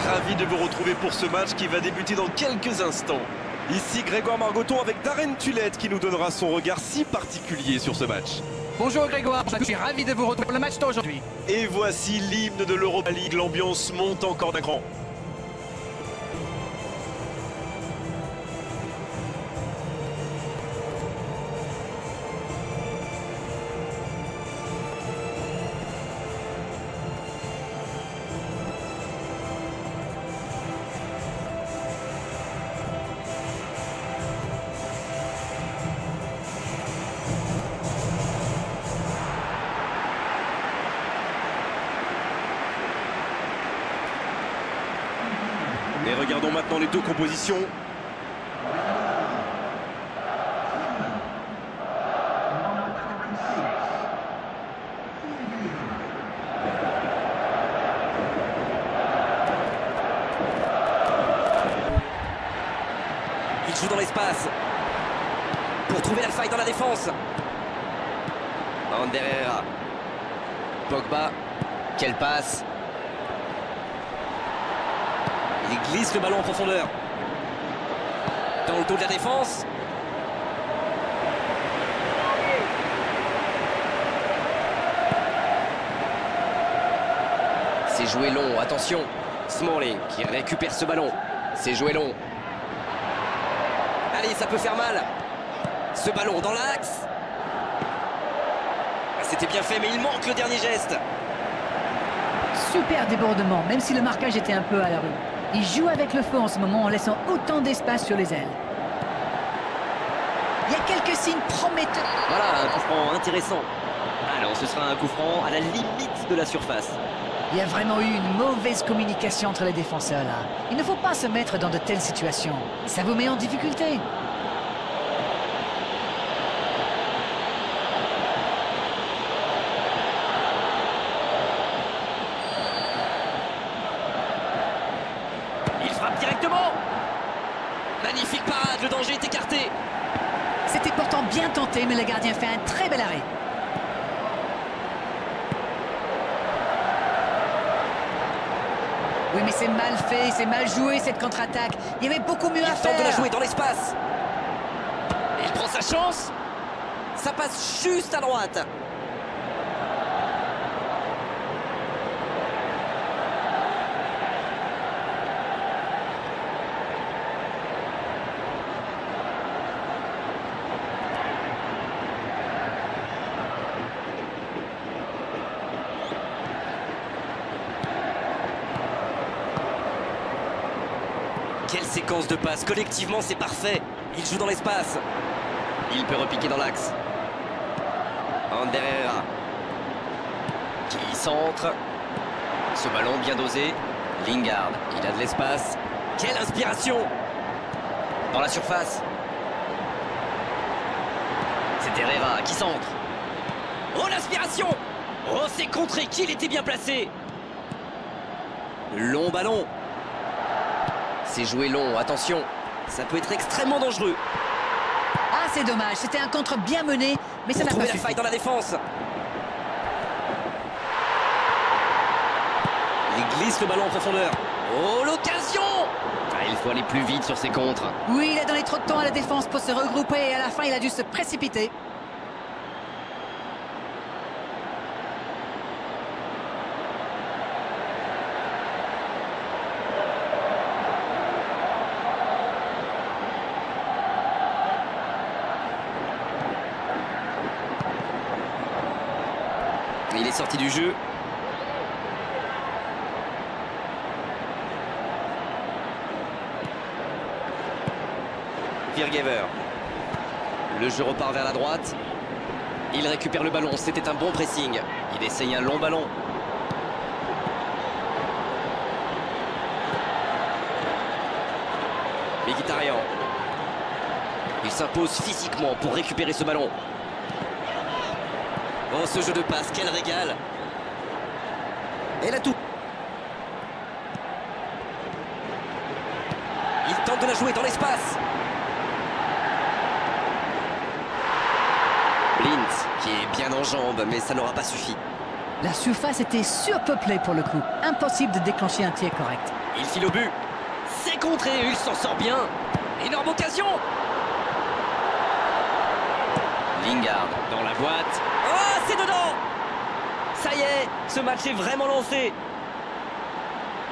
Ravi de vous retrouver pour ce match qui va débuter dans quelques instants. Ici Grégoire Margoton avec Darren Tulette qui nous donnera son regard si particulier sur ce match. Bonjour Grégoire, je suis ravi de vous retrouver pour le match d'aujourd'hui. Et voici l'hymne de l'Europa League, l'ambiance monte encore d'un cran. Et regardons maintenant les deux compositions. Il joue dans l'espace pour trouver la faille dans la défense. Ander Herrera. Pogba, quelle passe. Il glisse le ballon en profondeur. Dans le dos de la défense. C'est joué long, attention. Smalling qui récupère ce ballon. C'est joué long. Allez, ça peut faire mal. Ce ballon dans l'axe. C'était bien fait, mais il manque le dernier geste. Super débordement, même si le marquage était un peu à la rue. Il joue avec le feu en ce moment en laissant autant d'espace sur les ailes. Il y a quelques signes prometteurs. Voilà, un coup franc intéressant. Alors, ce sera un coup franc à la limite de la surface. Il y a vraiment eu une mauvaise communication entre les défenseurs là. Il ne faut pas se mettre dans de telles situations. Ça vous met en difficulté. Il frappe directement. Magnifique parade, le danger est écarté. C'était pourtant bien tenté, mais le gardien fait un très bel arrêt. Oui, mais c'est mal fait, c'est mal joué cette contre-attaque. Il y avait beaucoup mieux à faire. Il tente de la jouer dans l'espace. Il prend sa chance. Ça passe juste à droite. Quelle séquence de passes, collectivement c'est parfait. Il joue dans l'espace. Il peut repiquer dans l'axe. Ander Herrera qui centre. Ce ballon bien dosé. Lingard, il a de l'espace. Quelle inspiration. Dans la surface. C'est Herrera qui centre. Oh l'inspiration. Oh c'est contré, qu'il était bien placé. Long ballon. C'est joué long, attention, ça peut être extrêmement dangereux. Ah, c'est dommage, c'était un contre bien mené, mais ça n'a pas la suffi. faille dans la défense. Il glisse le ballon en profondeur. Oh, l'occasion. Il faut aller plus vite sur ses contres. Oui, il a donné trop de temps à la défense pour se regrouper et à la fin, il a dû se précipiter. Il est sorti du jeu. Viergever. Le jeu repart vers la droite. Il récupère le ballon. C'était un bon pressing. Il essaye un long ballon. Mkhitaryan. Il s'impose physiquement pour récupérer ce ballon. Oh, ce jeu de passe, quel régal. Et la touche. Il tente de la jouer dans l'espace. Blind, qui est bien en jambes, mais ça n'aura pas suffi. La surface était surpeuplée pour le coup. Impossible de déclencher un tir correct. Il file au but. C'est contré, il s'en sort bien. Énorme occasion. Lingard dans la boîte. Oh, c'est dedans. Ça y est, ce match est vraiment lancé.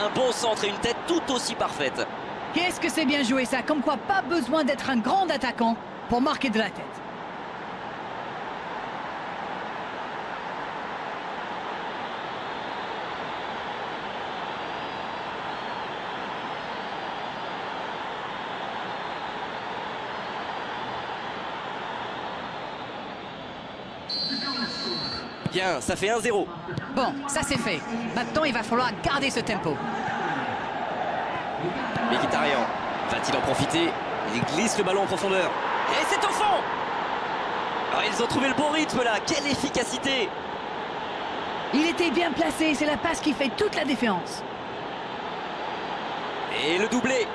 Un bon centre et une tête tout aussi parfaite. Qu'est-ce que c'est bien joué ça, comme quoi pas besoin d'être un grand attaquant pour marquer de la tête. Bien, ça fait 1-0. Bon, ça c'est fait. Maintenant, il va falloir garder ce tempo. Mkhitaryan va-t-il en profiter? Il glisse le ballon en profondeur. Et c'est au fond. Ah, ils ont trouvé le bon rythme là. Quelle efficacité! Il était bien placé, c'est la passe qui fait toute la différence. Et le doublé.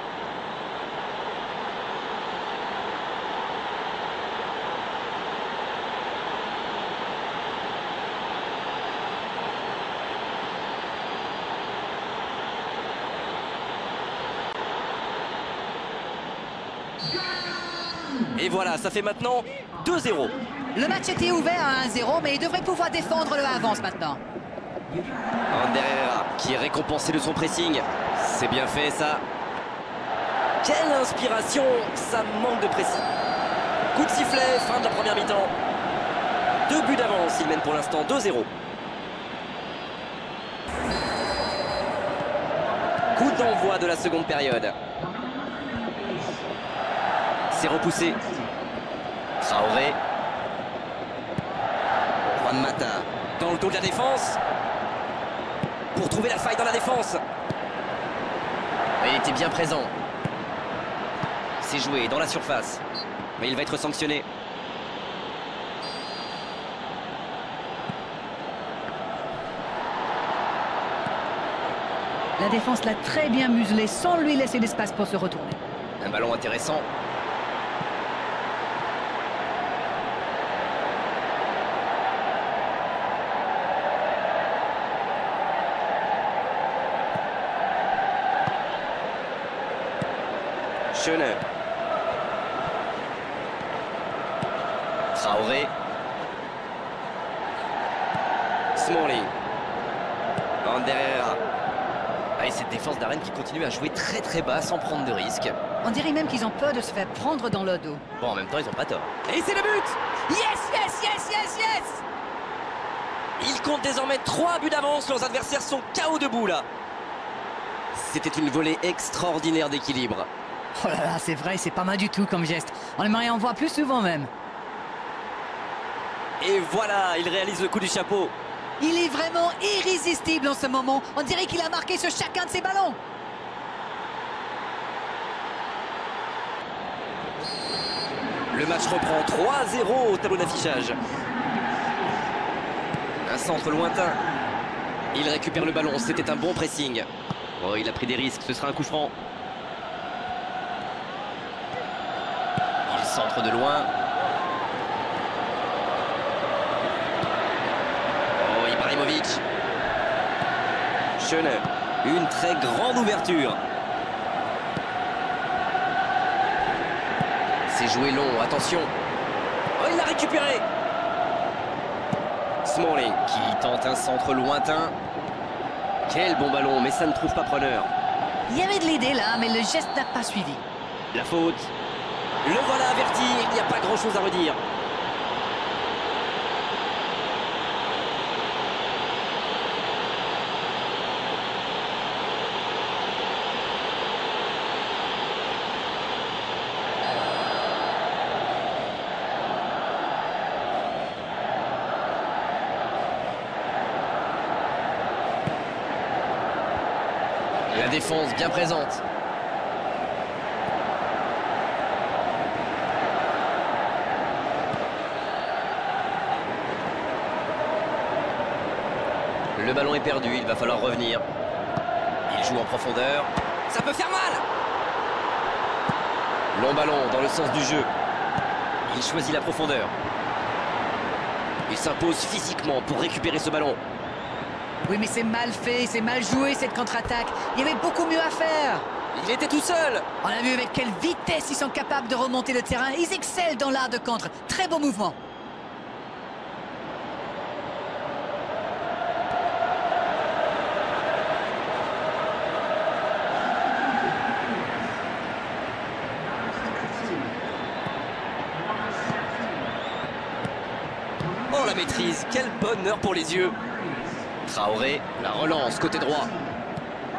Et voilà, ça fait maintenant 2-0. Le match était ouvert à 1-0, mais il devrait pouvoir défendre le avance maintenant. Ander Herrera qui est récompensé de son pressing. C'est bien fait ça. Quelle inspiration, ça manque de précis. Coup de sifflet, fin de la première mi-temps. 2 buts d'avance, il mène pour l'instant 2-0. Coup d'envoi de la seconde période. C'est repoussé. Traoré. Juan Mata dans le dos de la défense. Pour trouver la faille dans la défense. Il était bien présent. C'est joué dans la surface. Mais il va être sanctionné. La défense l'a très bien muselé sans lui laisser l'espace pour se retourner. Un ballon intéressant. Schöne. Traoré. Smalling. Ander Herrera. Et cette défense d'Arène qui continue à jouer très très bas sans prendre de risques. On dirait même qu'ils ont peur de se faire prendre dans le dos. Bon, en même temps, ils n'ont pas tort. Et c'est le but! Yes, yes, yes, yes, yes! Ils comptent désormais 3 buts d'avance. Leurs adversaires sont KO debout là. C'était une volée extraordinaire d'équilibre. Oh là là, c'est vrai, c'est pas mal du tout comme geste. On aimerait en voir plus souvent même. Et voilà, il réalise le coup du chapeau. Il est vraiment irrésistible en ce moment. On dirait qu'il a marqué sur chacun de ses ballons. Le match reprend 3-0 au tableau d'affichage. Un centre lointain. Il récupère le ballon, c'était un bon pressing. Oh, il a pris des risques, ce sera un coup franc. Il centre de loin. Oh, Ibrahimovic. Schöne. Une très grande ouverture. C'est joué long, attention. Oh, il l'a récupéré. Smalling qui tente un centre lointain. Quel bon ballon, mais ça ne trouve pas preneur. Il y avait de l'aider là, mais le geste n'a pas suivi. La faute. Le voilà averti, il n'y a pas grand-chose à redire. La défense bien présente. Le ballon est perdu, il va falloir revenir. Il joue en profondeur. Ça peut faire mal. Long ballon dans le sens du jeu. Il choisit la profondeur. Il s'impose physiquement pour récupérer ce ballon. Oui, mais c'est mal fait, c'est mal joué cette contre-attaque. Il y avait beaucoup mieux à faire. Il était tout seul. On a vu avec quelle vitesse ils sont capables de remonter le terrain. Ils excellent dans l'art de contre. Très beau mouvement. Oh, la maîtrise, quel bonheur pour les yeux. Traoré, la relance côté droit.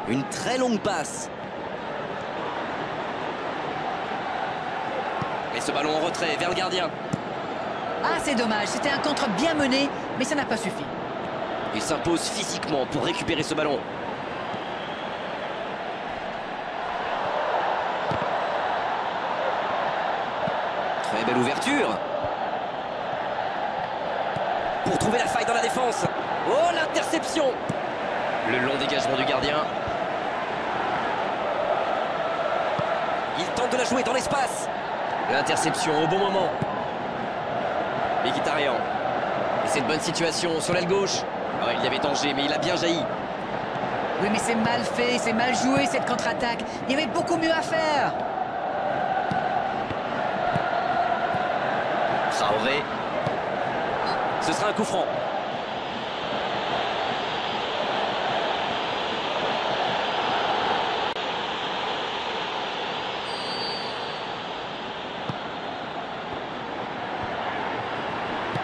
Une très longue passe. Et ce ballon en retrait vers le gardien. Ah, c'est dommage. C'était un contre bien mené, mais ça n'a pas suffi. Il s'impose physiquement pour récupérer ce ballon. Très belle ouverture. Pour trouver la faille dans la défense. Oh, l'interception. Le long dégagement du gardien. Il tente de la jouer dans l'espace. L'interception au bon moment. Mkhitaryan. Et c'est une bonne situation sur l'aile gauche. Oh, il y avait danger, mais il a bien jailli. Oui, mais c'est mal fait, c'est mal joué cette contre-attaque. Il y avait beaucoup mieux à faire. Traoré. Ce sera un coup franc.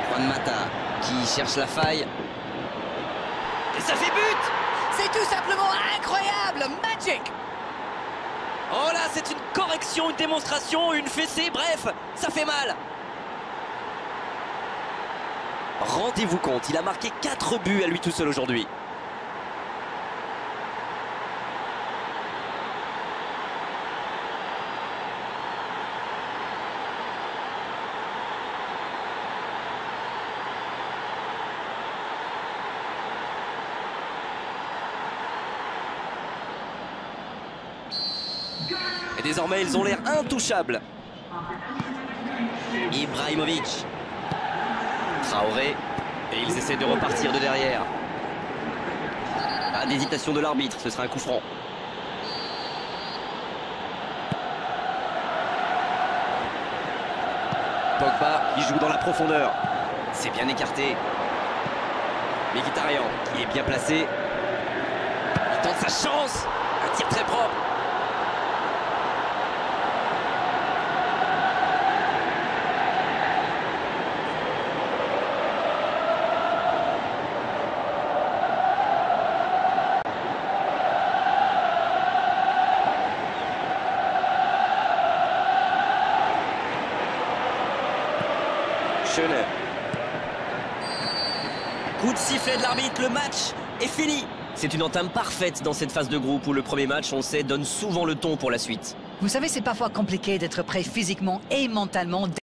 Juan Mata qui cherche la faille. Et ça fait but! C'est tout simplement incroyable. Magic. Oh là, c'est une correction, une démonstration, une fessée, bref, ça fait mal. Rendez-vous compte, il a marqué 4 buts à lui tout seul aujourd'hui. Et désormais, ils ont l'air intouchables. Ibrahimovic. Traoré. Et ils essaient de repartir de derrière. Pas d'hésitation de l'arbitre, ce sera un coup franc. Pogba, il joue dans la profondeur. C'est bien écarté. Mkhitaryan, qui est bien placé. Il tente sa chance. Un tir très propre. Schöne. Coup de sifflet de l'arbitre, le match est fini. C'est une entame parfaite dans cette phase de groupe où le premier match, on sait, donne souvent le ton pour la suite. Vous savez, c'est parfois compliqué d'être prêt physiquement et mentalement.